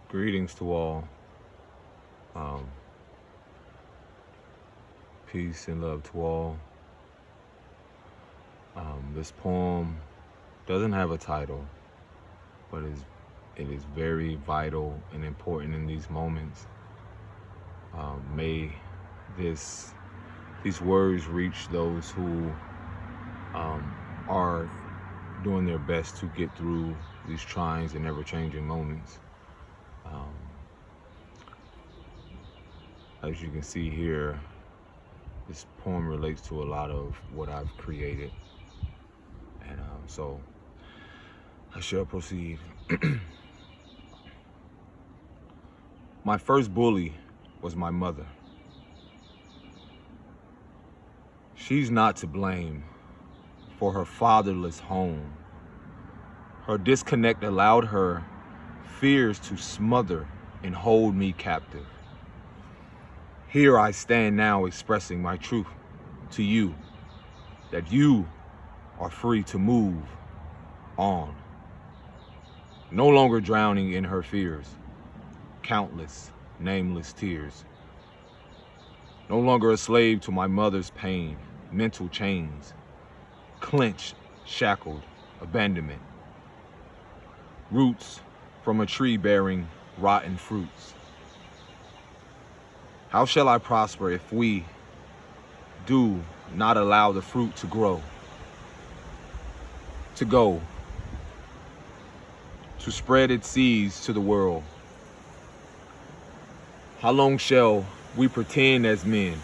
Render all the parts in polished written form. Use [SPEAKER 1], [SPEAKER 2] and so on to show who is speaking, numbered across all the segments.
[SPEAKER 1] Greetings to all. Peace and love to all. This poem doesn't have a title, but it is very vital and important in these moments. May these words reach those who are doing their best to get through these trying and ever-changing moments. As you can see here, this poem relates to a lot of what I've created, and so I shall proceed. My first bully was my mother. She's not to blame for her fatherless home. Her disconnect allowed her fears to smother and hold me captive. Here I stand now expressing my truth to you, that you are free to move on. No longer drowning in her fears, countless, nameless tears. No longer a slave to my mother's pain, mental chains, clenched, shackled, abandonment. Roots from a tree bearing rotten fruits. How shall I prosper if we do not allow the fruit to grow, to go, to spread its seeds to the world? How long shall we pretend as men?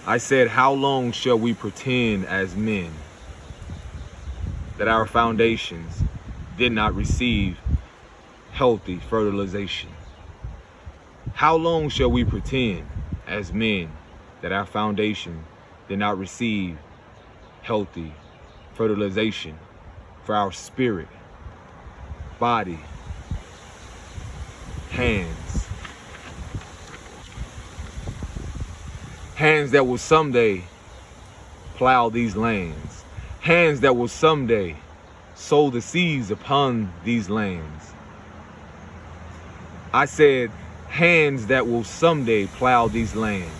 [SPEAKER 1] I said, how long shall we pretend as men that our foundations did not receive healthy fertilization? How long shall we pretend as men that our foundation did not receive healthy fertilization for our spirit, body, hands? Hands that will someday plow these lands. Hands that will someday sow the seeds upon these lands. I said, hands that will someday plow these lands.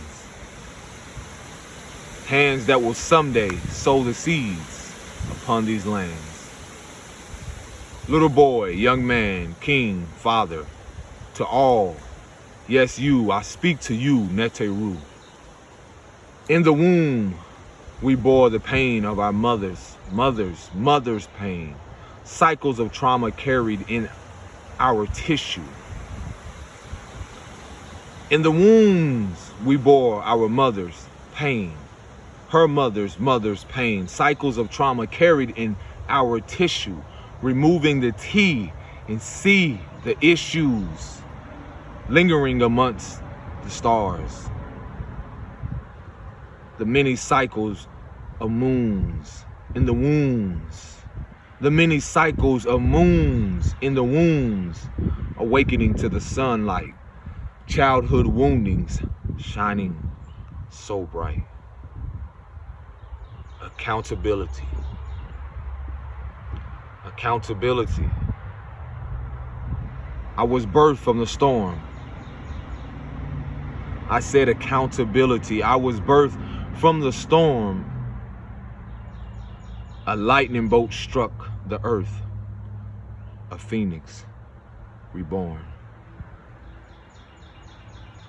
[SPEAKER 1] Hands that will someday sow the seeds upon these lands. Little boy, young man, king, father, to all, yes, you, I speak to you, Neteru. In the womb, we bore the pain of our mother's pain. Cycles of trauma carried in our tissue. In the wombs, we bore our mother's pain, her mother's pain, cycles of trauma carried in our tissue, removing the T and C, the issues, lingering amongst the stars. The many cycles of moons in the wombs, the many cycles of moons in the wombs, awakening to the sunlight. Childhood woundings shining so bright. Accountability. Accountability. I was birthed from the storm. I said accountability. I was birthed from the storm. A lightning bolt struck the earth. A Phoenix Reborn.